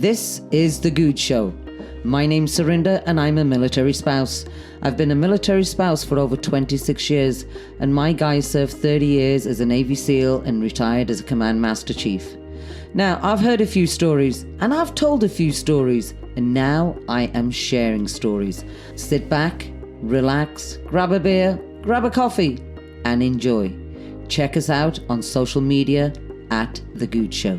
This is the Goode Show. My name's Surinder and I'm a military spouse. I've been a military spouse for over 26 years and my guy served 30 years as a Navy SEAL and retired as a Command Master Chief. Now, I've heard a few stories and I've told a few stories and now I am sharing stories. Sit back, relax, grab a beer, grab a coffee and enjoy. Check us out on social media at The Goode Show.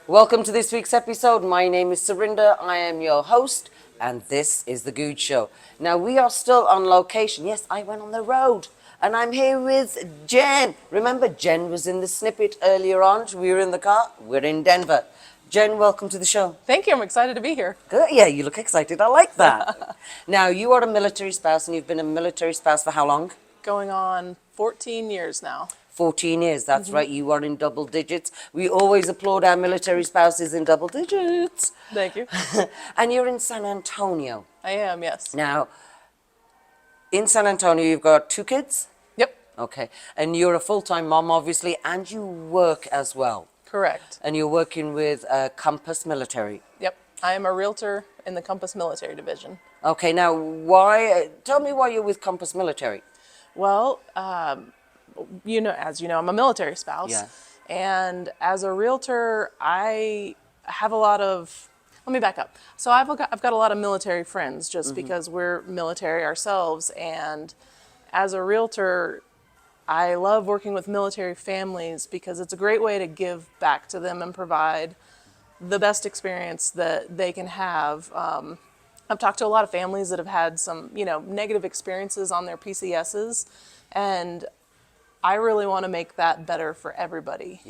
Welcome to this week's episode. My name is Surinder. I am your host, and this is The Goode Show. Now, we are still on location. Yes, I went on the road, and I'm here with Jen. Remember, Jen was in the snippet earlier on. We were in the car. We're in Denver. Jen, welcome to the show. Thank you. I'm excited to be here. Good. Yeah, you look excited. I like that. Now, you are a military spouse, and you've been a military spouse for how long? Going on 14 years now. 14 years, that's right. You are in double digits. We always applaud our military spouses in double digits. Thank you. And you're in San Antonio. I am, yes. Now, in San Antonio, you've got 2 kids? Yep. Okay. And you're a full-time mom, obviously, and you work as well. Correct. And you're working with Compass Military. Yep. I am a realtor in the Compass Military Division. Okay. Now, tell me why you're with Compass Military. Well, as you know, I'm a military spouse. Yeah. And as a realtor, I have a lot of, let me back up. So I've got a lot of military friends just because we're military ourselves. And as a realtor, I love working with military families because it's a great way to give back to them and provide the best experience that they can have. I've talked to a lot of families that have had some, negative experiences on their PCSs, and I really want to make that better for everybody,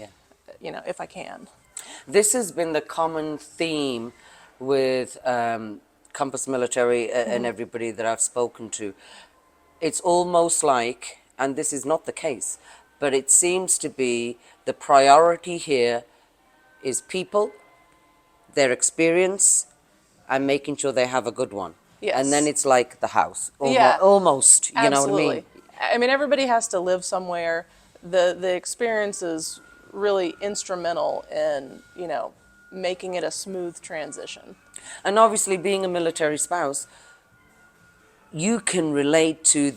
if I can. This has been the common theme with Compass Military and everybody that I've spoken to. It's almost like, and this is not the case, but it seems to be the priority here is people, their experience, and making sure they have a good one. Yes. And then it's like the house, almost, you Absolutely. know what I mean? I mean, everybody has to live somewhere. The experience is really instrumental in, making it a smooth transition. And obviously, being a military spouse, you can relate to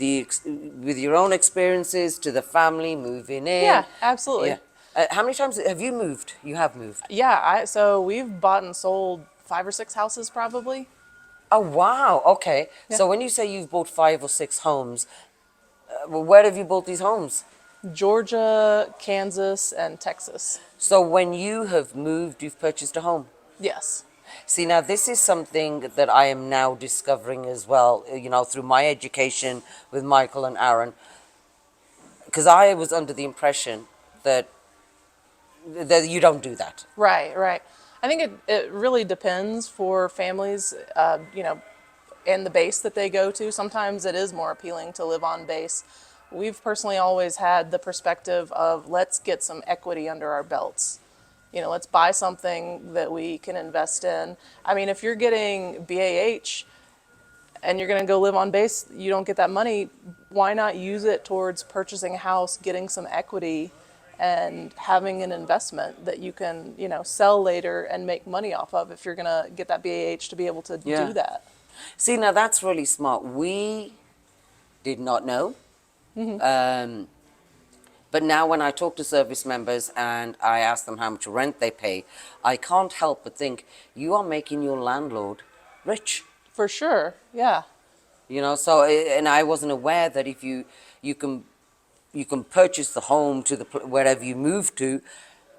with your own experiences to the family moving in. Yeah, absolutely. Yeah. How many times have you moved? You have moved. Yeah, so we've bought and sold 5 or 6 houses probably. Oh, wow. Okay. Yeah. So when you say you've bought 5 or 6 homes, where have you bought these homes? Georgia, Kansas, and Texas. So when you have moved, you've purchased a home? Yes. See, now this is something that I am now discovering as well, through my education with Michael and Aaron. Because I was under the impression that you don't do that. Right. I think it really depends for families, and the base that they go to. Sometimes it is more appealing to live on base. We've personally always had the perspective of let's get some equity under our belts. Let's buy something that we can invest in. I mean, if you're getting BAH and you're going to go live on base, you don't get that money. Why not use it towards purchasing a house, getting some equity, and having an investment that you can, sell later and make money off of if you're going to get that BAH to be able to do that. See, now that's really smart. We did not know. But now when I talk to service members and I ask them how much rent they pay, I can't help but think you are making your landlord rich. For sure, yeah. So, and I wasn't aware that if you can purchase the home to wherever you move to.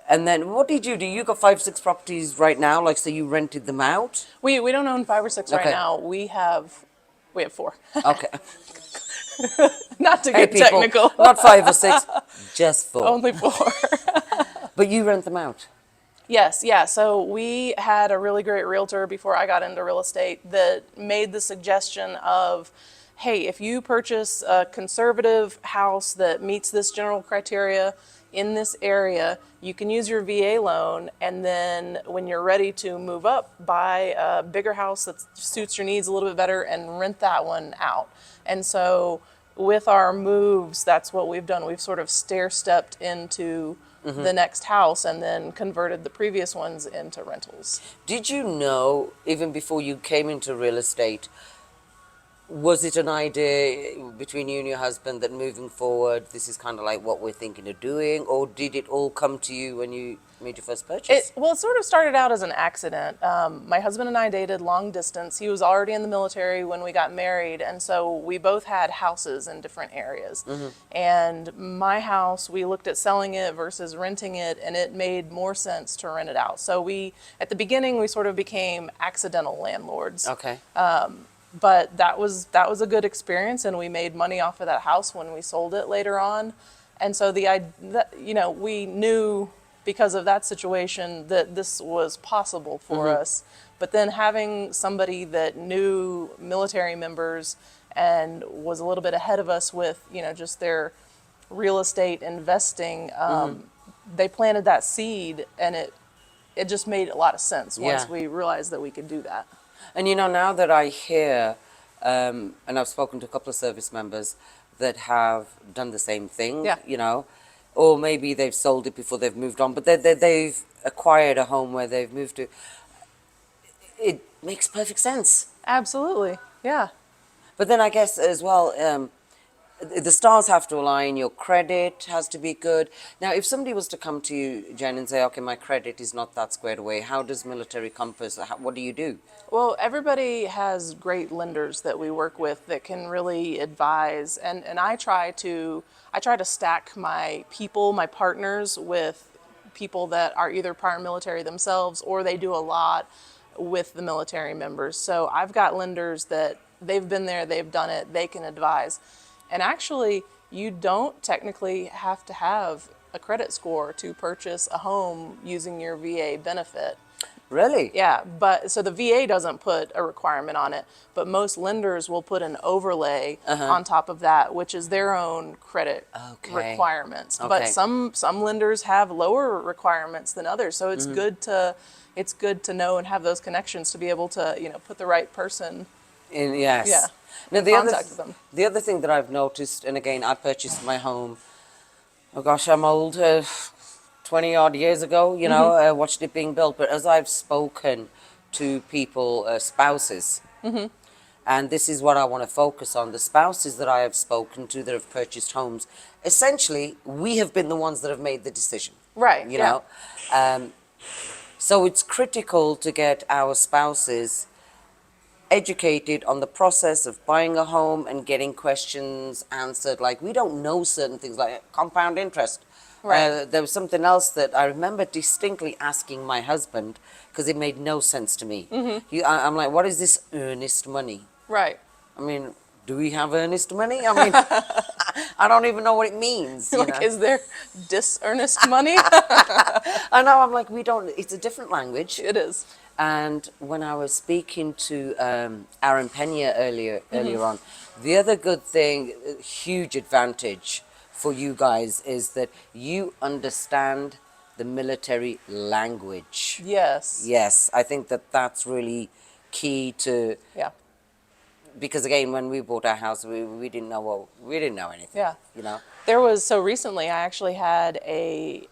And then what did you do? You got 5, 6 properties right now, so you rented them out? We don't own 5 or 6 right now. We have 4. Okay. Not to get people, technical. Not 5 or 6, just 4. Only 4. But you rent them out? Yes, yeah. So we had a really great realtor before I got into real estate that made the suggestion of, hey, if you purchase a conservative house that meets this general criteria in this area, you can use your VA loan, and then when you're ready to move up, buy a bigger house that suits your needs a little bit better and rent that one out. And so with our moves, that's what we've done. We've sort of stair-stepped into the next house and then converted the previous ones into rentals. Did you know, even before you came into real estate, was it an idea between you and your husband that moving forward, this is kind of like what we're thinking of doing, or did it all come to you when you made your first purchase? It sort of started out as an accident. My husband and I dated long distance. He was already in the military when we got married, and so we both had houses in different areas. And my house, we looked at selling it versus renting it, and it made more sense to rent it out. So at the beginning, we sort of became accidental landlords. Okay. But that was a good experience, and we made money off of that house when we sold it later on. And so we knew because of that situation that this was possible for us. But then having somebody that knew military members and was a little bit ahead of us with just their real estate investing, they planted that seed, and it just made a lot of sense once we realized that we could do that. And now that I hear, and I've spoken to a couple of service members that have done the same thing, or maybe they've sold it before they've moved on, but they've acquired a home where they've moved to. It makes perfect sense. Absolutely, yeah. But then I guess as well, the stars have to align, your credit has to be good. Now, if somebody was to come to you, Jen, and say, okay, my credit is not that squared away, how does Military Compass, what do you do? Well, everybody has great lenders that we work with that can really advise, and I try to stack my partners with people that are either prior military themselves or they do a lot with the military members. So I've got lenders that they've been there, they've done it, they can advise. And actually, you don't technically have to have a credit score to purchase a home using your VA benefit. Really? Yeah, but so the VA doesn't put a requirement on it, but most lenders will put an overlay on top of that, which is their own credit requirements. Okay. But some lenders have lower requirements than others, so it's good to know and have those connections to be able to put the right person. Yes. Yeah. Now, Them. the other thing that I've noticed, and again, I purchased my home, oh gosh, I'm old, 20 odd years ago, I watched it being built. But as I've spoken to people, spouses, and this is what I want to focus on, the spouses that I have spoken to that have purchased homes, essentially, we have been the ones that have made the decision. Right. You know? So it's critical to get our spouses educated on the process of buying a home and getting questions answered. Like, we don't know certain things like compound interest. Right. There was something else that I remember distinctly asking my husband because it made no sense to me. I'm like, what is this earnest money? Right. I mean, do we have earnest money? I mean, I don't even know what it means. Is there disearnest money? I know, I'm like, it's a different language. It is. And when I was speaking to Aaron Pena earlier on, the other good thing, huge advantage for you guys is that you understand the military language. Yes. Yes, I think that's really key to. Yeah. Because again, when we bought our house, we didn't know anything. Yeah. So recently, I actually had a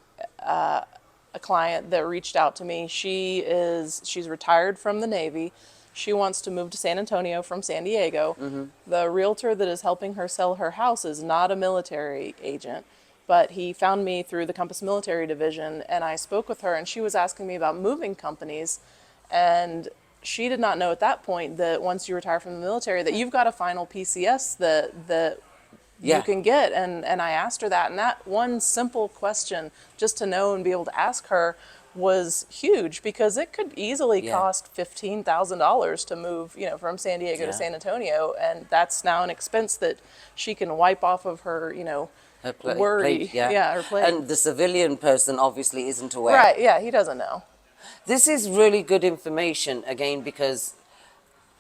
client that reached out to me. She's retired from the Navy. She wants to move to San Antonio from San Diego. The realtor that is helping her sell her house is not a military agent, but he found me through the Compass Military Division, and I spoke with her, and she was asking me about moving companies, and she did not know at that point that once you retire from the military that you've got a final PCS that you can get. And I asked her that, and that one simple question just to know and be able to ask her was huge, because it could easily cost $15,000 to move, from San Diego to San Antonio, and that's now an expense that she can wipe off of her, Her worry. plate, Her plate. And the civilian person obviously isn't aware. Right, yeah, he doesn't know. This is really good information, again, because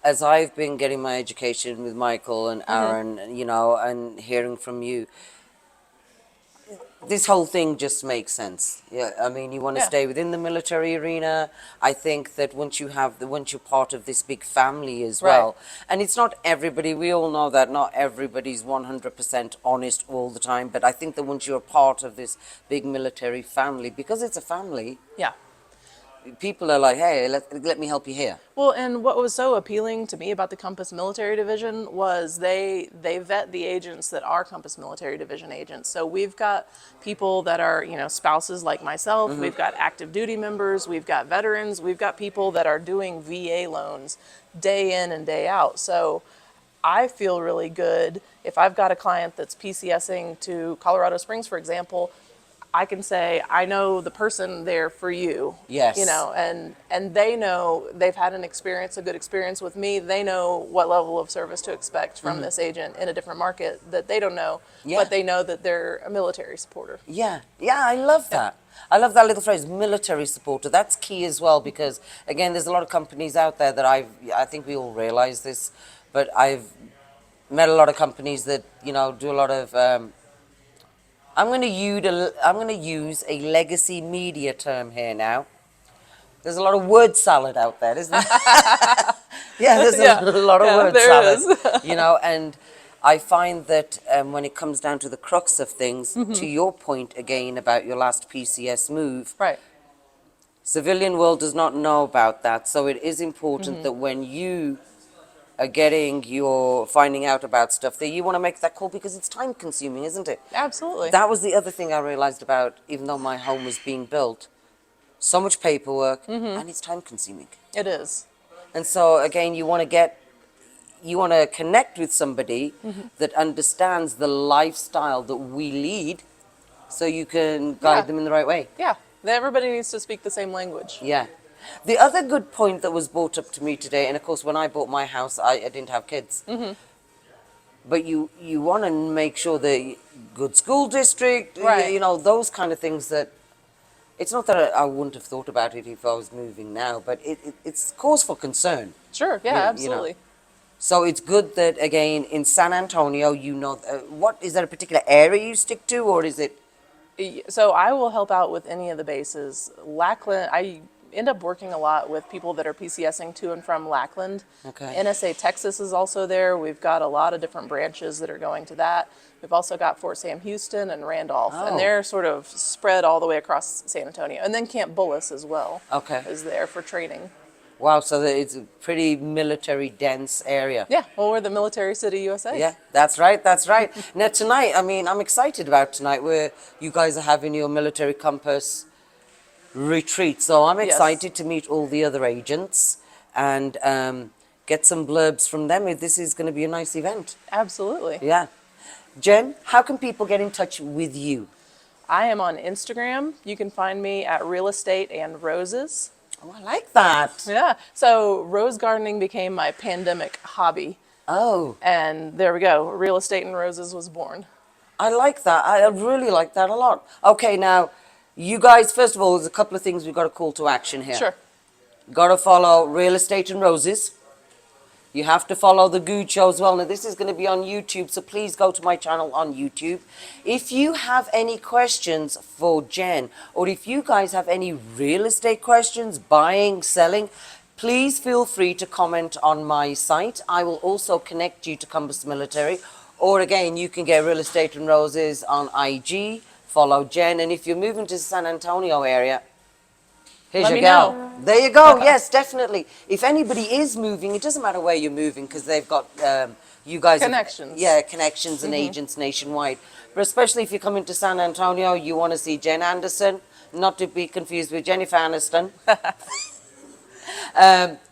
as I've been getting my education with Michael and Aaron, and hearing from you, this whole thing just makes sense. Yeah, I mean, you want to Yeah. stay within the military arena. I think that once you're part of this big family as Right. well, and it's not everybody. We all know that not everybody's 100% honest all the time. But I think that once you're part of this big military family, because it's a family, Yeah. people are like, hey, let me help you here. Well, and what was so appealing to me about the Compass Military Division was they vet the agents that are Compass Military Division agents. So we've got people that are, spouses like myself, we've got active duty members, we've got veterans, we've got people that are doing VA loans day in and day out. So I feel really good if I've got a client that's PCSing to Colorado Springs, for example. I can say, I know the person there for you. Yes. And they know they've had a good experience with me. They know what level of service to expect from this agent in a different market that they don't know, Yeah. but they know that they're a military supporter. Yeah, I love that. I love that little phrase, military supporter. That's key as well because, again, there's a lot of companies out there that I think we all realize this, but I've met a lot of companies that, do a lot of, I'm going to use a legacy media term here now. There's a lot of word salad out there, isn't there? Yeah, there's a lot of word there salad. is. And I find that when it comes down to the crux of things, to your point again about your last PCS move, Right. civilian world does not know about that. So it is important that when you are finding out about stuff, that you want to make that call because it's time consuming, isn't it? Absolutely. That was the other thing I realized about, even though my home was being built, so much paperwork and it's time consuming. It is. And so again, you want to connect with somebody that understands the lifestyle that we lead so you can guide them in the right way. Yeah. Everybody needs to speak the same language. Yeah. The other good point that was brought up to me today, and of course when I bought my house, I didn't have kids. But you want to make sure the good school district, Right. those kind of things that, it's not that I wouldn't have thought about it if I was moving now, but it's cause for concern. Sure. Yeah, absolutely. So it's good that, again, in San Antonio, what, is there a particular area you stick to, or is it? So I will help out with any of the bases. Lackland, I end up working a lot with people that are PCSing to and from Lackland. Okay. NSA Texas is also there. We've got a lot of different branches that are going to that. We've also got Fort Sam Houston and Randolph, and they're sort of spread all the way across San Antonio. And then Camp Bullis as well is there for training. Wow, so it's a pretty military dense area. Yeah, well, we're the Military City, USA. Yeah, that's right. Now tonight, I'm excited about tonight where you guys are having your military compass retreat. So I'm excited to meet all the other agents and get some blurbs from them. This is going to be a nice event. Absolutely. Yeah. Jen, how can people get in touch with you? I am on Instagram. You can find me at Real Estate and Roses. Oh, I like that. Yeah. So rose gardening became my pandemic hobby. Oh, And there we go. Real Estate and Roses was born. I like that. I really like that a lot. Okay, now, you guys, first of all, there's a couple of things we've got to call to action here. Sure. Got to follow Real Estate and Roses. You have to follow the Goode Show as well. Now, this is going to be on YouTube, so please go to my channel on YouTube. If you have any questions for Jen, or if you guys have any real estate questions, buying, selling, please feel free to comment on my site. I will also connect you to Compass Military. Or again, you can get Real Estate and Roses on IG, follow Jen. And if you're moving to the San Antonio area, here's Let your me gal. know. There you go. Yes, definitely. If anybody is moving, it doesn't matter where you're moving because they've got you guys Connections. Connections and agents nationwide. But especially if you're coming to San Antonio, you want to see Jen Anderson, not to be confused with Jennifer Aniston.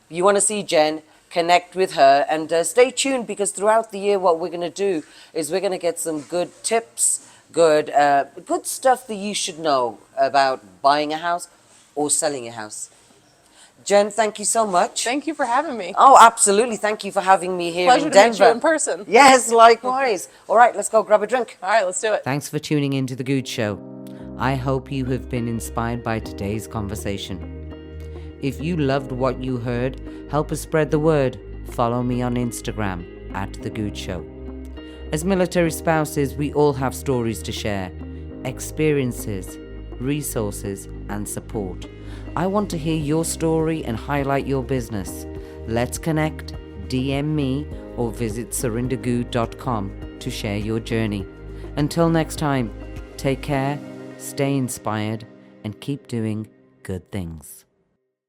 You want to see Jen, connect with her, and stay tuned because throughout the year, what we're going to do is we're going to get some good tips, good stuff that you should know about buying a house or selling a house. Jen, thank you so much. Thank you for having me. Oh, absolutely. Thank you for having me here Pleasure in to meet Denver. you in person. Yes, likewise. All right, let's go grab a drink. All right, let's do it. Thanks for tuning in to The Goode Show. I hope you have been inspired by today's conversation. If you loved what you heard, help us spread the word. Follow me on Instagram at The Goode Show. As military spouses, we all have stories to share. experiences, resources, and support. I want to hear your story and highlight your business. Let's connect, DM me, or visit surindergoode.com to share your journey. Until next time, take care, stay inspired, and keep doing good things.